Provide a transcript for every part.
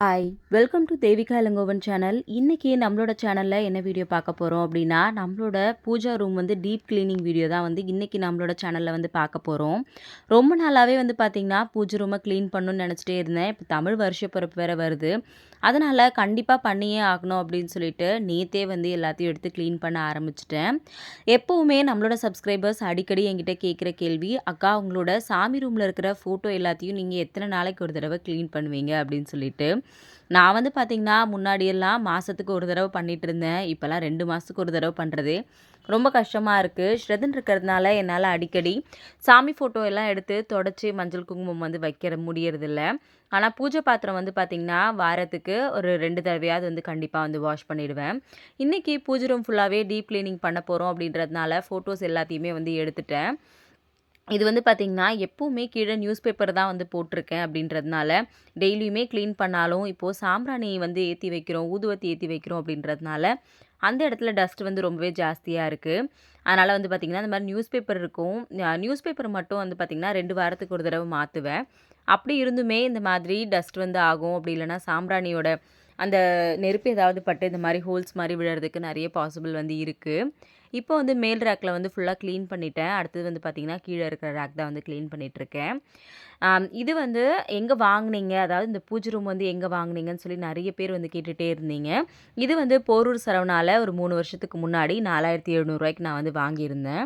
Hi! Welcome to Devika Ilangovan channel. இன்னைக்கு நம்மளோட சேனல்ல என்ன வீடியோ பார்க்க போறோம் அப்படின்னா, நம்மளோட பூஜா ரூம் வந்து டீப் கிளீனிங் வீடியோ தான் வந்து இன்னைக்கு நம்மளோட சேனல்ல வந்து பார்க்க போறோம். ரொம்ப நாளாவே வந்து பார்த்தீங்கன்னா, பூஜை ரூம கிளீன் பண்ணணும்னு நெனச்சிட்டே இருந்தேன். இப்போ தமிழ் வருஷ பிறப்பு வேற வருது. அதனால கண்டிப்பா பண்ணியே ஆகணும் அப்படின்னு சொல்லிட்டு, நேத்தே வந்து எல்லாத்தையும் எடுத்து கிளீன் பண்ண ஆரம்பிச்சுட்டேன். எப்பவுமே நம்மளோட சப்ஸ்கிரைபர்ஸ் அடிக்கடி என்கிட்ட கேட்குற கேள்வி, "அக்கா உங்களோட சாமி ரூம்ல இருக்கிற ஃபோட்டோ எல்லாத்தையும் நீங்க எத்தன நாளைக்கு ஒரு தடவ கிளீன் பண்ணுவீங்க?" அப்படின்னு சொல்லிட்டு. நான் வந்து பார்த்தீங்கன்னா, முன்னாடியெல்லாம் மாசத்துக்கு ஒரு தடவ பண்ணிட்டு இருந்தேன். இப்பலாம் 2 மாசத்துக்கு ஒரு தடவ பண்றதே ரொம்ப கஷ்டமா இருக்கு. ஸ்ரதன் இருக்கிறதுனால என்னால அடிக்கடி சாமி ஃபோட்டோ எல்லாம் எடுத்து தொடச்சு மஞ்சள், குங்குமம் வந்து வைக்கிற முடியறதில்ல. ஆனா, பூஜை பாத்திரம் வந்து பார்த்தீங்கன்னா, வாரத்துக்கு ஒரு 2 தடவையாவது வந்து கண்டிப்பா வந்து வாஷ் பண்ணிடுவேன். இன்னைக்கு பூஜை ரூம் ஃபுல்லாவே டீப் கிளீனிங் பண்ண போறோம் அப்படின்றதுனால, ஃபோட்டோஸ் எல்லாத்தையுமே வந்து எடுத்துட்டேன். இது வந்து பார்த்தீங்கன்னா, எப்பவுமே கீழ நியூஸ் பேப்பர் தான் வந்து போட்டிருக்கேன் அப்படின்றதுனால, டெய்லியுமே கிளீன் பண்ணாலும், இப்போ சாம்பிராணி வந்து ஏத்தி வைக்கிறோம், ஊதுவத்தி ஏத்தி வைக்கிறோம் அப்படின்றதுனால, அந்த இடத்துல டஸ்ட் வந்து ரொம்பவே ஜாஸ்தியா இருக்கு. அதனால வந்து பார்த்தீங்கன்னா, இந்த மாரி நியூஸ் பேப்பர் இருக்கும். நியூஸ் பேப்பர் மட்டும் வந்து பார்த்தீங்கன்னா, 2 வாரத்துக்கு ஒரு தடவ மாத்துவேன். அப்படி இருந்துமே இந்த மாதிரி டஸ்ட் வந்து ஆகும். அப்படி இல்லன்னா சாம்பிராணியோட அந்த நெருப்பு ஏதாவது பட்டு இந்த மாரி ஹோல்ஸ் மாரி விழறதுக்கு நெறைய பாசிபிள் வந்து இருக்கு. இப்போ வந்து மேல் ரேக்ல வந்து ஃபுல்லா கிளீன் பண்ணிட்டேன். அடுத்தது வந்து பார்த்தீங்கன்னா, கீழ இருக்கிற ரேக் தான் வந்து கிளீன் பண்ணிட்டுருக்கேன். இது வந்து எங்க வாங்குனீங்க? அதாவது இந்த பூஜை ரூம் வந்து எங்க வாங்குனீங்கன்னு சொல்லி நெறைய பேர் வந்து கேட்டுட்டே இருந்தீங்க. இது வந்து போரூர் சரவணால ஒரு 3 வருஷத்துக்கு முன்னாடி ரூ. 4700 நான் வந்து வாங்கியிருந்தேன்.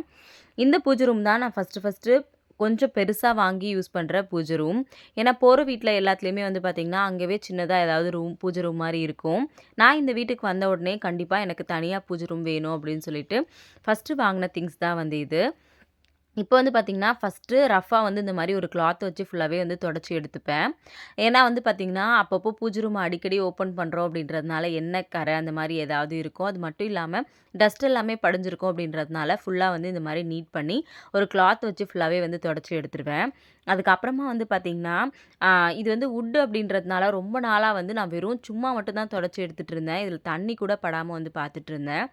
இந்த பூஜை ரூம் தான் நான் ஃபர்ஸ்ட்டு கொஞ்சம் பெருசா வாங்கி யூஸ் பண்ற பூஜை ரூம். ஏன்னா போற வீட்ல எல்லாத்துலயுமே வந்து பார்த்தீங்கன்னா, அங்கவே சின்னதா ஏதாவது பூஜை ரூம் மாரி இருக்கும். நான் இந்த வீட்டுக்கு வந்த உடனே கண்டிப்பா எனக்கு தனியா பூஜை ரூம் வேணும் அப்படின்னு சொல்லிட்டு, ஃபர்ஸ்ட்டு வாங்குன திங்ஸ் தான் வந்து இது. இப்போ வந்து பார்த்தீங்கன்னா, ஃபர்ஸ்ட்டு ரஃப்பா வந்து இந்த மாரி ஒரு கிளாத் வச்சு ஃபுல்லாவே வந்து தொடச்சு எடுத்துப்பேன். ஏன்னா வந்து பார்த்தீங்கன்னா, அப்பப்போ பூஜை ரூம் அடிக்கடி ஓப்பன் பண்றோம் அப்படின்றதுனால எண்ணெய் கறை அந்த மாரி ஏதாவது இருக்கும். அது மட்டும் இல்லாம டஸ்ட் எல்லாமே படிஞ்சிருக்கும் அப்படின்றதுனால ஃபுல்லா வந்து இந்த மாரி நீட் பண்ணி ஒரு கிளாத் வச்சு ஃபுல்லாவே வந்து தொடச்சு எடுத்துருவேன். அதுக்கப்புறமா வந்து பார்த்தீங்கன்னா, ஆ இது வந்து வுட் அப்படின்றதுனால ரொம்ப நாளா வந்து நான் வெறும் சும்மா மட்டும் தான் தொடச்சு எடுத்துட்டு இருந்தேன். இதில தண்ணி கூட படாம வந்து பார்த்துட்டு இருந்தேன்.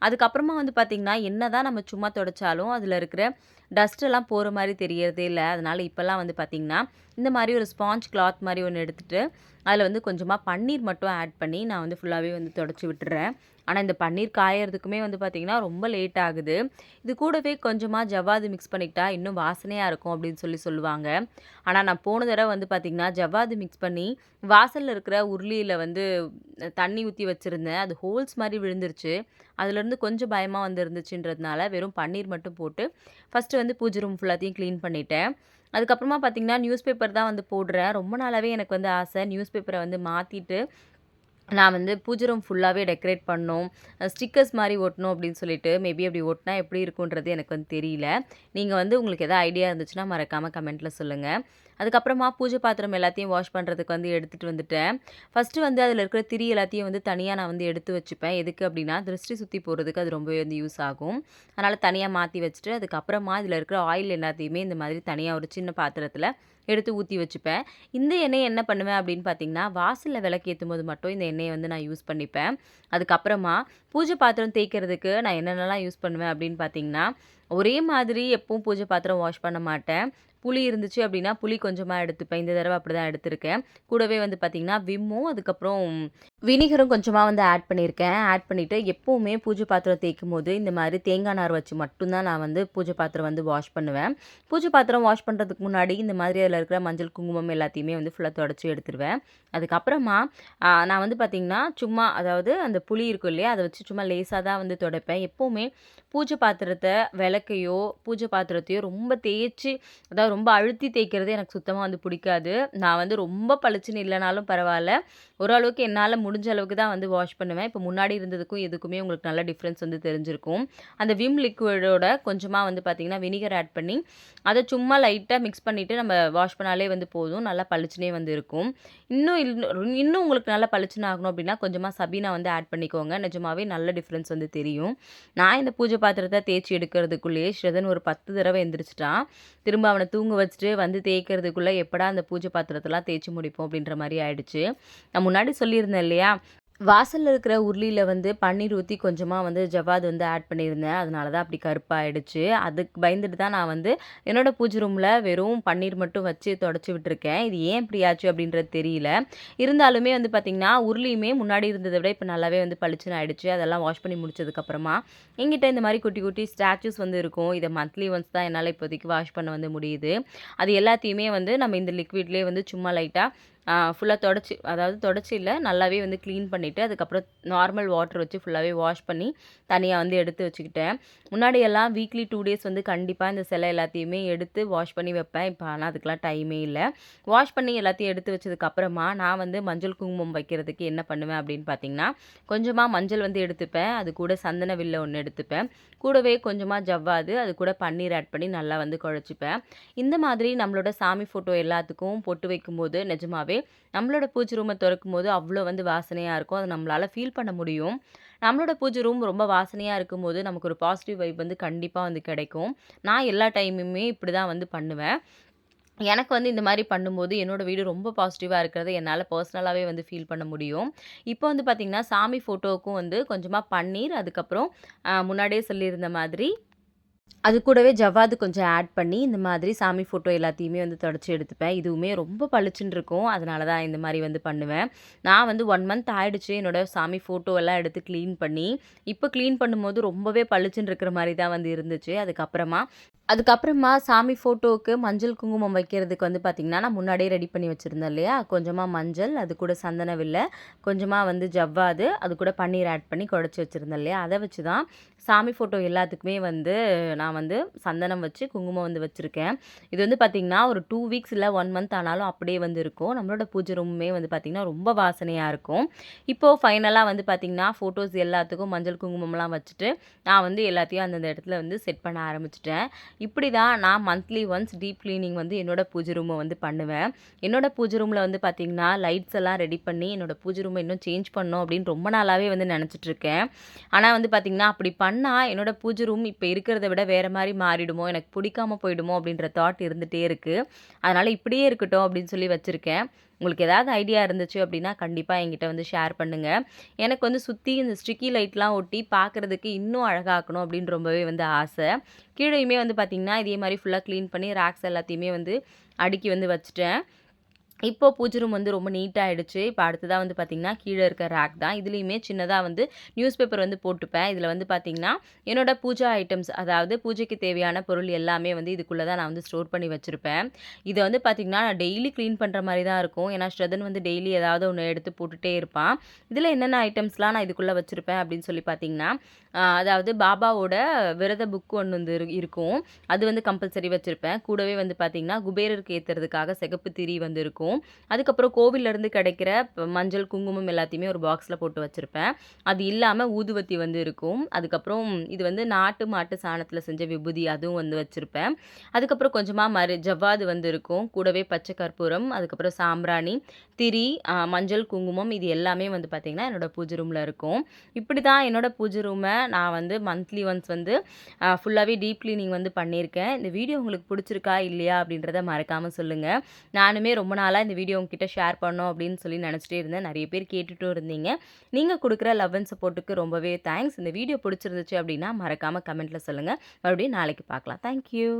அதுக்கப்புறமா வந்து பார்த்தீங்கன்னா, என்னதான் நம்ம சும்மா தொடச்சாலும் அதில இருக்கிற டஸ்ட் எல்லாம் போற மாரி தெரியறதே இல்ல. அதனால இப்பலாம் வந்து பார்த்தீங்கன்னா, இந்த மாரி ஒரு ஸ்பாஞ்ச் கிளாத் மாரி ஒண்ணு எடுத்துட்டு, அதில வந்து கொஞ்சமா பன்னீர் மட்டும் ஆட் பண்ணி நான் வந்து ஃபுல்லாவே வந்து தொடச்சு விட்டுர்றேன். ஆனா, இந்த பன்னீர் காயறதுக்குமே வந்து பார்த்தீங்கன்னா, ரொம்ப லேட் ஆகுது. இது கூடவே கொஞ்சமா ஜவ்வாது மிக்ஸ் பண்ணிக்கிட்டா இன்னும் வாசனையா இருக்கும் அப்படின்னு சொல்லுவாங்க. ஆனா, நான் போன தடவ வந்து பார்த்தீங்கன்னா, ஜவ்வாது மிக்ஸ் பண்ணி வாசல்ல இருக்கிற உருளியில வந்து தண்ணி ஊத்தி வச்சிருந்தேன். அது ஹோல்ஸ் மாரி விழுந்துருச்சு. அதுலேருந்து கொஞ்சம் பயமா வந்து இருந்துச்சுன்றதுனால, வெறும் பன்னீர் மட்டும் போட்டு, ஃபர்ஸ்ட்டு வந்து பூஜை ரூம் ஃபுல்லாத்தையும் கிளீன் பண்ணிட்டேன். அதுக்கப்புறமா பார்த்தீங்கன்னா, நியூஸ் பேப்பர் தான் வந்து போடுறேன். ரொம்ப நாளாவே எனக்கு வந்து ஆசை. நியூஸ் பேப்பர வந்து மாத்திட்டு நான் வந்து பூஜை ரூம் ஃபுல்லாவே டெக்கரேட் பண்ணணும். ஸ்டிக்கர்ஸ் மாரி ஒட்டணும் அப்படின்னு சொல்லிட்டு, மேபி அப்படி ஒட்டுனா எப்படி இருக்குன்றது எனக்கு வந்து தெரியல. நீங்க வந்து உங்களுக்கு எதாவது ஐடியா இருந்துச்சுன்னா மறக்காம கமெண்ட்ல சொல்லுங்க. அதுக்கப்புறமா பூஜை பாத்திரம் எல்லாத்தையும் வாஷ் பண்ணுறதுக்கு வந்து எடுத்துட்டு வந்துட்டேன். ஃபர்ஸ்ட்டு வந்து அதில இருக்கிற திரி எல்லாத்தையும் வந்து தனியா நான் வந்து எடுத்து வச்சுப்பேன். எதுக்கு அப்படின்னா, திருஷ்டி சுத்தி போடுறதுக்கு அது ரொம்பவே வந்து யூஸ் ஆகும். அதனால தனியா மாத்தி வச்சுட்டு, அதுக்கப்புறமா இதில இருக்கிற ஆயில் எல்லாத்தையுமே இந்த மாதிரி தனியா ஒரு சின்ன பாத்திரத்தில எடுத்து ஊத்தி வச்சுப்பேன். இந்த எண்ணெய என்ன பண்ணுவேன் அப்படின்னு பார்த்தீங்கன்னா, வாசல்ல விளக்கேத்தும்போது மட்டும் இந்த எண்ணெய வந்து நான் யூஸ் பண்ணிப்பேன். அதுக்கப்புறமா பூஜை பாத்திரம் தேய்க்கிறதுக்கு நான் என்னென்னலாம் யூஸ் பண்ணுவேன் அப்படின்னு பார்த்தீங்கன்னா, ஒரே மாதிரி எப்பவும் பூஜை பாத்திரம் வாஷ் பண்ண மாட்டேன். புளி இருந்துச்சு அப்படின்னா, புளி கொஞ்சமா எடுத்துப்பேன். இந்த தடவ அப்படிதான் எடுத்திருக்கேன். கூடவே வந்து பார்த்தீங்கன்னா, விம்மும் அதுக்கப்புறம் வினிகரும் கொஞ்சமா வந்து ஆட் பண்ணியிருக்கேன். ஆட் பண்ணிட்டு எப்பவுமே பூஜை பாத்திரம் தேய்க்கும்போது, இந்த மாதிரி தேங்காய் நார் வச்சு மட்டும் தான் நான் வந்து பூஜை பாத்திரம் வந்து வாஷ் பண்ணுவேன். பூஜை பாத்திரம் வாஷ் பண்ணுறதுக்கு முன்னாடி இந்த மாதிரி அதில இருக்கிற மஞ்சள், குங்குமம் எல்லாத்தையுமே வந்து ஃபுல்லா தொடச்சு எடுத்துருவேன். அதுக்கப்புறமா நான் வந்து பார்த்தீங்கன்னா, சும்மா அதாவது அந்த புளி இருக்கும் இல்லையா, அத வச்சு சும்மா லேசா தான் வந்து துடைப்பேன். எப்பவுமே பூஜை பாத்திரத்த விளக்கையோ, பூஜை பாத்திரத்தையோ ரொம்ப தேய்ச்சு அதாவது ரொம்ப அழுத்தி தேய்க்கிறது எனக்கு சுத்தமா வந்து பிடிக்காது. நான் வந்து ரொம்ப பளிச்சுன்னு இல்லனாலும் பரவால்ல. ஓரளவுக்கு என்னால முடிஞ்ச அளவுக்கு தான் வந்து வாஷ் பண்ணுவேன். இப்போ முன்னாடி இருந்ததுக்கும் இதுக்குமே உங்களுக்கு நல்ல டிஃப்ரென்ஸ் வந்து தெரிஞ்சிருக்கும். அந்த விம் லிக்விடோட கொஞ்சமா வந்து பார்த்தீங்கன்னா, வினிகர் ஆட் பண்ணி, அத சும்மா லைட்டா மிக்ஸ் பண்ணிட்டு நம்ம வாஷ் பண்ணாலே வந்து போதும். நல்லா பளிச்சுனே வந்து இருக்கும். இன்னும் உங்களுக்கு நல்லா பளிச்சுன்னு ஆகணும் அப்படின்னா, கொஞ்சமா சபீனா வந்து ஆட் பண்ணிக்கோங்க. நிஜமாவே நல்ல டிஃப்ரென்ஸ் வந்து தெரியும். நான் இந்த பூஜை பாத்திரத்த தேய்ச்சு எடுக்கிறதுக்குள்ளேயே ஸ்ரதன் ஒரு 10 தடவ எந்திரிச்சுட்டான். திரும்ப அவன தூங்க வச்சுட்டு வந்து தேய்க்கிறதுக்குள்ள எப்படா அந்த பூஜை பாத்திரத்தலாம் தேய்ச்சு முடிப்போம் அப்படின்ற மாரி ஆயிடுச்சு. நான் முன்னாடி சொல்லியிருந்தேன் இல்லையா? வாசல்ல இருக்கிற உருளியில வந்து பன்னீர் ஊத்தி கொஞ்சமா வந்து ஜவ்வாது வந்து ஆட் பண்ணியிருந்தேன். அதனால தான் அப்படி கருப்பாயிடுச்சு. அதுக்கு பயந்துட்டு தான் நான் வந்து என்னோட பூஜை ரூம்ல வெறும் பன்னீர் மட்டும் வச்சு தொடச்சு விட்டுருக்கேன். இது ஏன் இப்படி ஆச்சு அப்படின்றது தெரியல. இருந்தாலுமே வந்து பார்த்தீங்கன்னா, உருளியுமே முன்னாடி இருந்தத விட இப்ப நல்லாவே வந்து பளிச்சுன்னு ஆயிடுச்சு. அதெல்லாம் வாஷ் பண்ணி முடிச்சதுக்கப்புறமா, என்கிட்ட இந்த மாரி குட்டி குட்டி ஸ்டாச்சூஸ் வந்து இருக்கும். இத மந்த்லி ஒன்ஸ் தான் என்னால இப்போதைக்கு வாஷ் பண்ண வந்து முடியுது. அது எல்லாத்தையுமே வந்து நம்ம இந்த லிக்விட்லயே வந்து சும்மா லைட்டா ஃபுல்லா தொடச்சு அதாவது தொடச்சு இல்ல, நல்லாவே வந்து கிளீன் பண்ணிட்டு, அதுக்கப்புறம் நார்மல் வாட்டர் வச்சு ஃபுல்லாவே வாஷ் பண்ணி, தனியா வந்து எடுத்து வச்சுக்கிட்டேன். முன்னாடியெல்லாம் வீக்லி 2 டேஸ் வந்து கண்டிப்பா இந்த சிலை எல்லாத்தையுமே எடுத்து வாஷ் பண்ணி வைப்பேன். இப்ப ஆனா அதுக்கெல்லாம் டைமே இல்ல. வாஷ் பண்ணி எல்லாத்தையும் எடுத்து வச்சதுக்கப்புறமா, நான் வந்து மஞ்சள், குங்குமம் வைக்கிறதுக்கு என்ன பண்ணுவேன் அப்படின்னு பார்த்தீங்கன்னா, கொஞ்சமா மஞ்சள் வந்து எடுத்துப்பேன். அது கூட சந்தன வில்ல 1 எடுத்துப்பேன். கூடவே கொஞ்சமா ஜவ்வாது, அது கூட பன்னீர் ஆட் பண்ணி நல்லா வந்து குழச்சுப்பேன். இந்த மாதிரி நம்மளோட சாமி ஃபோட்டோ எல்லாத்துக்கும் பொட்டு வைக்கும்போது நிஜமாவே நம்மளோட பூஜை ரூம தொறக்கும்போது அவ்வளோ வந்து வாசனையா இருக்கும். அத நம்மளால ஃபீல் பண்ண முடியும். நம்மளோட பூஜை ரூம் ரொம்ப வாசனையா இருக்கும்போது, நமக்கு ஒரு பாசிட்டிவ் வைப் வந்து கண்டிப்பா வந்து கிடைக்கும். நான் எல்லா டைமுமே இப்படி தான் வந்து பண்ணுவேன். எனக்கு வந்து இந்த மாரி பண்ணும்போது, என்னோட வீடு ரொம்ப பாசிட்டிவா இருக்கிறத என்னால பர்சனலாவே வந்து ஃபீல் பண்ண முடியும். இப்போ வந்து பார்த்தீங்கன்னா, சாமி ஃபோட்டோவுக்கும் வந்து கொஞ்சமா பன்னீர், அதுக்கப்புறம் முன்னாடியே சொல்லியிருந்த மாதிரி அது கூடவே ஜவ்வாது கொஞ்சம் ஆட் பண்ணி, இந்த மாதிரி சாமி ஃபோட்டோ எல்லாத்தையுமே வந்து தொடச்சு எடுத்துப்பேன். இதுவுமே ரொம்ப பளிச்சுன்னு இருக்கும். அதனால தான் இந்த மாரி வந்து பண்ணுவேன். நான் வந்து 1 மந்த் ஆயிடுச்சு என்னோட சாமி ஃபோட்டோ எல்லாம் எடுத்து கிளீன் பண்ணி. இப்போ கிளீன் பண்ணும்போது ரொம்பவே பளிச்சுன்னு இருக்கிற மாரி தான் வந்து இருந்துச்சு. அதுக்கப்புறமா சாமி ஃபோட்டோவுக்கு மஞ்சள், குங்குமம் வைக்கிறதுக்கு வந்து பார்த்திங்கன்னா, நான் முன்னாடியே ரெடி பண்ணி வச்சுருந்தேன் இல்லையா? கொஞ்சமா மஞ்சள், அது கூட சந்தன வில்ல, கொஞ்சமா வந்து ஜவ்வாது, அது கூட பன்னீர் ஆட் பண்ணி குழச்சி வச்சுருந்தேன் இல்லையா? அத வச்சு தான் சாமி ஃபோட்டோ எல்லாத்துக்குமே வந்து நான் வந்து சந்தனம் வச்சு, குங்குமம் வந்து வச்சுருக்கேன். இது வந்து பார்த்திங்கன்னா, ஒரு 2 வீக்ஸ் இல்ல 1 மந்த் ஆனாலும் அப்படியே வந்து இருக்கும். நம்மளோட பூஜை ரூமுமே வந்து பார்த்திங்கன்னா, ரொம்ப வாசனையா இருக்கும். இப்போ ஃபைனலா வந்து பார்த்திங்கன்னா, ஃபோட்டோஸ் எல்லாத்துக்கும் மஞ்சள், குங்குமம்லாம் வச்சுட்டு, நான் வந்து எல்லாத்தையும் அந்தந்த இடத்துல வந்து செட் பண்ண ஆரம்பிச்சுட்டேன். இப்படி தான் நான் மந்த்லி ஒன்ஸ் டீப் கிளீனிங் வந்து என்னோட பூஜை ரூமை வந்து பண்ணுவேன். என்னோட பூஜை ரூமில் வந்து பார்த்திங்கன்னா, லைட்ஸ் எல்லாம் ரெடி பண்ணி என்னோட பூஜை ரூமை இன்னும் சேஞ்ச் பண்ணணும் அப்படின்னு ரொம்ப நாளாகவே வந்து நினச்சிட்ருக்கேன். ஆனால் வந்து பார்த்திங்கன்னா, அப்படி பண்ணால் என்னோட பூஜை ரூம் இப்போ இருக்கிறத விட வேறு மாதிரி மாறிடுமோ, எனக்கு பிடிக்காம போயிடுமோ அப்படின்ற தாட் இருந்துகிட்டே இருக்குது. அதனால் இப்படியே இருக்கட்டும் அப்படின்னு சொல்லி வச்சுருக்கேன். உங்களுக்கு ஏதாவது ஐடியா இருந்துச்சு அப்படின்னா கண்டிப்பாக என்கிட்ட வந்து ஷேர் பண்ணுங்கள். எனக்கு வந்து சுற்றி இந்த ஸ்டிக்கி லைட்லாம் ஒட்டி பார்க்குறதுக்கு இன்னும் அழகாக்கணும் அப்படின்னு ரொம்பவே வந்து ஆசை. கீழேயுமே வந்து பார்த்திங்கன்னா, இதே மாரி ஃபுல்லா கிளீன் பண்ணி ரேக்ஸ் எல்லாத்தையுமே வந்து அடுக்கி வந்து வச்சுட்டேன். இப்போ பூஜை ரூம் வந்து ரொம்ப நீட்டா ஆயிடுச்சு. இப்ப அடுத்ததா வந்து பார்த்தீங்கன்னா, கீழ இருக்க ரேக் தான். இதுலயுமே சின்னதா வந்து நியூஸ் பேப்பர் வந்து போட்டுப்பேன். இதுல வந்து பார்த்தீங்கன்னா, என்னோட பூஜா ஐட்டம்ஸ் அதாவது பூஜைக்கு தேவையான பொருள் எல்லாமே வந்து இதுக்குள்ள தான் நான் வந்து ஸ்டோர் பண்ணி வச்சிருப்பேன். இத வந்து பார்த்தீங்கன்னா, நான் டெய்லி கிளீன் பண்ற மாரி தான் இருக்கும். ஏன்னா, ஸ்ரதன் வந்து டெய்லி ஏதாவது ஒண்ணு எடுத்து போட்டுட்டே இருப்பான். இதுல என்னென்ன ஐட்டம்ஸ்லாம் நான் இதுக்குள்ள வச்சிருப்பேன் அப்படின்னு சொல்லி பார்த்தீங்கன்னா, அதாவது பாபாவோட விரத புக் ஒண்ணு வந்து இருக்கும். அது வந்து கம்பல்சரி வச்சிருப்பேன். கூடவே வந்து பார்த்தீங்கன்னா, குபேரருக்கு ஏத்துறதுக்காக சிகப்பு திரி வந்து இருக்கும். அதுக்கப்புறம் கோவில்லேருந்து கிடைக்கிற மஞ்சள், குங்குமம் எல்லாத்தையுமே ஒரு பாக்ஸில் போட்டு வச்சிருப்பேன். அது இல்லாம ஊதுவத்தி வந்து இருக்கும். அதுக்கப்புறம் இது வந்து நாட்டு மாட்டு சாணத்தில செஞ்ச விபூதி அதுவும் வந்து வச்சிருப்பேன். அதுக்கப்புறம் கொஞ்சமா ஜவ்வாது வந்து இருக்கும். கூடவே பச்சை கற்பூரம், அதுக்கப்புறம் சாம்பிராணி, திரி, மஞ்சள், குங்குமம் இது எல்லாமே வந்து பார்த்தீங்கன்னா, என்னோட பூஜை ரூம்ல இருக்கும். இப்படி தான் என்னோட பூஜை ரூம நான் வந்து மந்த்லி ஒன்ஸ் வந்து ஃபுல்லாவே டீப் கிளீனிங் வந்து பண்ணியிருக்கேன். இந்த வீடியோ உங்களுக்கு பிடிச்சிருக்கா? இல்லையா? அப்படின்றத மறக்காம சொல்லுங்க. நானுமே ரொம்ப நாளா இந்த வீடியோ உங்ககிட்ட ஷேர் பண்ணணும் அப்படின்னு சொல்லி நினச்சிட்டே இருந்தேன். நிறைய பேர் கேட்டுட்டும் இருந்தீங்க. நீங்க குடுக்குற லவ் அண்ட் சப்போர்ட்டுக்கு ரொம்பவே தேங்க்ஸ். இந்த வீடியோ பிடிச்சிருந்துச்சு அப்படின்னா மறக்காம கமெண்ட்ல சொல்லுங்க. மறுபடியும் நாளைக்கு பார்க்கலாம். Thank you.